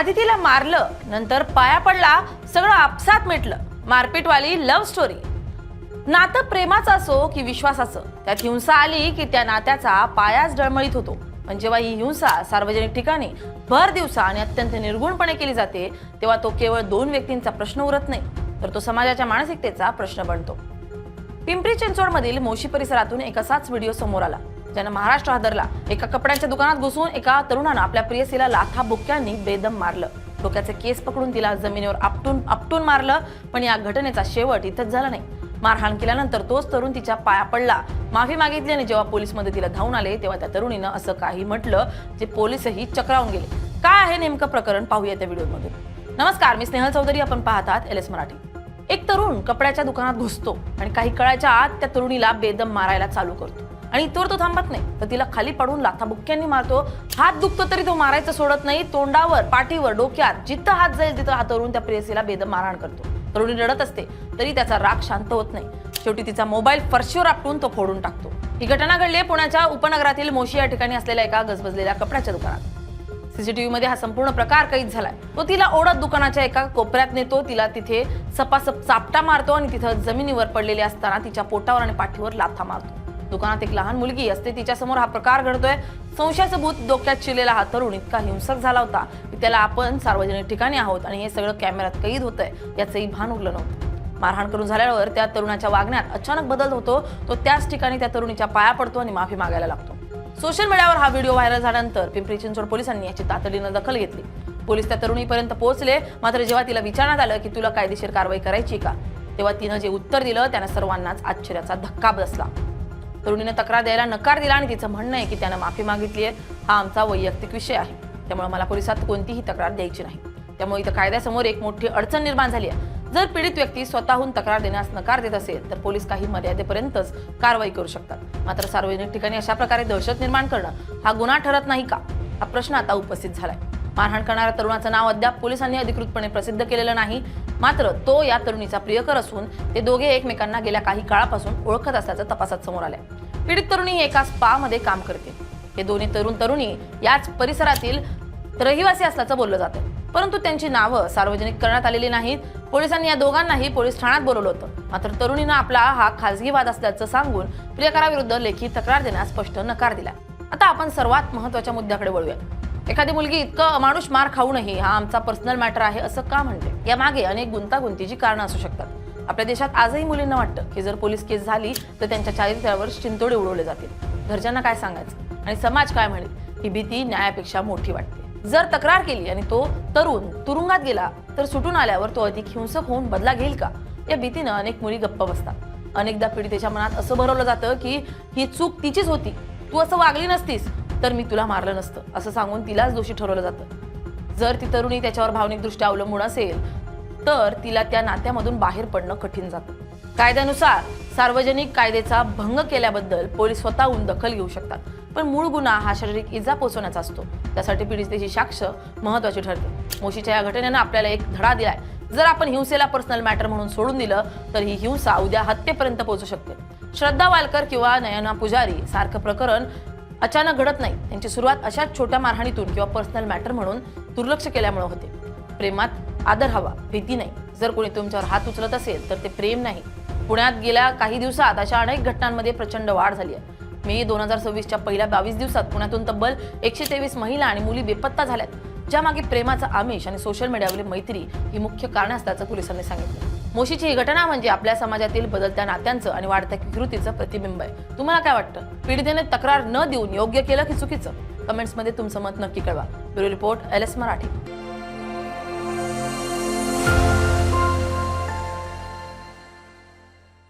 आधी तिला मारलं, नंतर पाया पडला, सगळं आपसात मिटलं. मारपीटवाली लव्ह स्टोरी. नातं प्रेमाचं असो की विश्वासाचं, त्यात हिंसा आली की त्या नात्याचा पायाच डळमळीत होतो. पण जेव्हा ही हिंसा सार्वजनिक ठिकाणी भर दिवसा आणि अत्यंत निर्गुणपणे केली जाते, तेव्हा तो केवळ दोन व्यक्तींचा प्रश्न उरत नाही, तर तो समाजाच्या मानसिकतेचा प्रश्न बनतो. पिंपरी चिंचवडमधील मोशी परिसरातून एक असाच व्हिडिओ समोर आला, ज्यानं महाराष्ट्र हादरला. एका कपड्यांच्या दुकानात घुसून एका तरुणानं आपल्या प्रेयसीला लाथाबुक्क्यांनी बेदम मारलं. डोक्याचे केस पकडून तिला जमिनीवर आपटून मारलं. पण या घटनेचा शेवट इथंच झाला नाही. मारहाण केल्यानंतर तोच तरुण तिच्या पाया पडला, माफी मागितली आणि जेव्हा पोलीस मदतीला धावून आले तेव्हा त्या तरुणीनं असं काही म्हटलं जे पोलीसही चक्रावून गेले. काय आहे नेमकं प्रकरण पाहूया त्या व्हिडिओमधून. नमस्कार, मी स्नेहल चौधरी, आपण पाहतात एलएस मराठी. एक तरुण कपड्याच्या दुकानात घुसतो आणि काही काळाच्या आत त्या तरुणीला बेदम मारायला चालू करतो आणि इथवर तो थांबत नाही, तर तिला खाली पाडून लाथाबुक्क्यांनी मारतो. हात दुखतो तरी तो मारायचं सोडत नाही. तोंडावर, पाठीवर, डोक्यात जिथं हात जाईल तिथं हा तरुण त्या प्रेयसीला बेदम मारहाण करतो. तरुणी रडत असते तरी त्याचा राग शांत होत नाही. शेवटी तिचा मोबाईल फरशीवर आपटून तो फोडून टाकतो. ही घटना घडली पुण्याच्या उपनगरातील मोशी या ठिकाणी असलेल्या एका गजबजलेल्या कपड्याच्या दुकानात. सीसीटीव्ही मध्ये हा संपूर्ण प्रकार कैद झालाय. तो तिला ओढत दुकानाच्या एका कोपऱ्यात नेतो, तिला तिथे सपासप चापटा मारतो आणि तिथं जमिनीवर पडलेली असताना तिच्या पोटावर आणि पाठीवर लाथा मारतो. दुकानात एक लहान मुलगी असते, तिच्या समोर हा प्रकार घडतोय. संशयाचं भूत डोक्यात शिरलेला हा तरुण इतका हिंसक झाला होता की त्याला आपण सार्वजनिक ठिकाणी आहोत आणि हे सगळं कॅमेऱ्यात कैद होतंय याचंही भान उरलं नव्हतं. मारहाण करून झाल्यावर त्या तरुणाच्या वागण्यात अचानक बदल होतो. तो त्याच ठिकाणी त्या तरुणीच्या पाया पडतो आणि माफी मागायला लागतो. सोशल मीडियावर हा व्हिडिओ व्हायरल झाल्यानंतर पिंपरी चिंचवड पोलिसांनी याची तातडीनं दखल घेतली. पोलीस त्या तरुणीपर्यंत पोहोचले. मात्र जेव्हा तिला विचारण्यात आलं की तुला कायदेशीर कारवाई करायची का, तेव्हा तिनं जे उत्तर दिलं त्यानं सर्वांनाच आश्चर्याचा धक्का बसला. तरुणीने तक्रार द्यायला नकार दिला आणि तिचं म्हणणं आहे की त्यानं माफी मागितली आहे. हा आमचा वैयक्तिक विषय आहे, त्यामुळे मला पोलिसात कोणतीही तक्रार द्यायची नाही. त्यामुळे इथं कायद्यासमोर एक मोठी अडचण निर्माण झाली आहे. जर पीडित व्यक्ती स्वतःहून तक्रार देण्यास नकार देत असेल तर पोलीस काही मर्यादेपर्यंतच कारवाई करू शकतात. मात्र सार्वजनिक ठिकाणी अशा प्रकारे दहशत निर्माण करणं हा गुन्हा ठरत नाही का, हा प्रश्न आता उपस्थित झालाय. मारहाण करणाऱ्या तरुणाचं नाव अद्याप पोलिसांनी अधिकृतपणे प्रसिद्ध केलेलं नाही. मात्र तो या तरुणीचा प्रियकर असून ते दोघे एकमेकांना गेल्या काही काळापासून ओळखत असल्याचं तपासात समोर आलंय. पीडित तरुणी एका स्पा मध्ये काम करते. हे दोन्ही तरुणी याच परिसरातील रहिवासी असल्याचं बोललं जातं, परंतु त्यांची नावं सार्वजनिक करण्यात आलेली नाहीत. पोलिसांनी या दोघांनाही पोलीस ठाण्यात बोलवलं होतं. मात्र तरुणीनं आपला हा खासगी वाद असल्याचं सांगून प्रियकराविरुद्ध लेखी तक्रार देण्यास स्पष्ट नकार दिला. आता आपण सर्वात महत्त्वाच्या मुद्द्याकडे वळूया. एखादी मुलगी इतकं अमानुष मार खाऊनही हा आमचा पर्सनल मॅटर आहे असं का म्हणते? यामागे अनेक गुंतागुंतीची कारणं असू शकतात. आपल्या देशात आजही मुलींना वाटतं की जर पोलीस केस झाली तर त्यांच्या चारित्र्यावर चिंतोडे उडवले जातील. घरच्यांना काय सांगायचं आणि समाज काय म्हणेल ही भीती न्यायापेक्षा मोठी वाटते. जर तक्रार केली आणि तो तरुण तुरुंगात गेला तर सुटून आल्यावर तो अधिक हिंसक होऊन बदला घेईल का, या भीतीनं अनेक मुली गप्प बसतात. अनेकदा पीडितेच्या मनात असं भरवलं जातं की ही चूक तिचीच होती, तू असं वागली नसतीस तर मी तुला मारलं नसतं, असं सांगून तिलाच दोषी ठरवलं जातं. जर ती तरुणी त्याच्यावर भावनिकदृष्ट्या अवलंबून असेल तर तिला त्या नात्यामधून बाहेर पडणं कठीण जातं. कायद्यानुसार सार्वजनिक कायद्याचा भंग केल्याबद्दल पोलीस स्वतःहून दखल घेऊ शकतात, पण मूळ गुन्हा हा शारीरिक इजा पोहोचवण्याचा असतो. त्यासाठी पीडितेची साक्ष महत्त्वाची ठरते. मोशीच्या या घटनेनं आपल्याला एक धडा दिलाय. जर आपण हिंसेला पर्सनल मॅटर म्हणून सोडून दिलं तर ही हिंसा उद्या हत्येपर्यंत पोहोचू शकते. श्रद्धा वालकर किंवा नयना पुजारी सारखं प्रकरण अचानक घडत नाही. त्यांची सुरुवात अशाच छोट्या मारहाणीतून किंवा पर्सनल मॅटर म्हणून दुर्लक्ष केल्यामुळे होते. प्रेमात आदर हवा, भीती नाही. जर कोणी तुमच्यावर हात उचलत असेल तर ते प्रेम नाही. पुण्यात गेल्या काही दिवसात अशा अनेक घटनांमध्ये प्रचंड वाढ झाली आहे. मे 2026च्या पहिल्या 22 दिवसात पुण्यातून तब्बल 123 महिला आणि मुली बेपत्ता झाल्यात. ज्यामागे प्रेमाचा आमिष आणि सोशल मीडियावरील मैत्री ही मुख्य कारणे असल्याचं पोलिसांनी सांगितलं. मोशीची ही घटना म्हणजे आपल्या समाजातील बदलत्या नात्यांचं आणि वाढत्या विकृतीचं प्रतिबिंब आहे. तुम्हाला काय वाटतं? पीडितेने तक्रार न देऊन योग्य केलं की चुकीचं? कमेंट्समध्ये तुमचं मत नक्की कळवा. Bureau report, LS Marathi.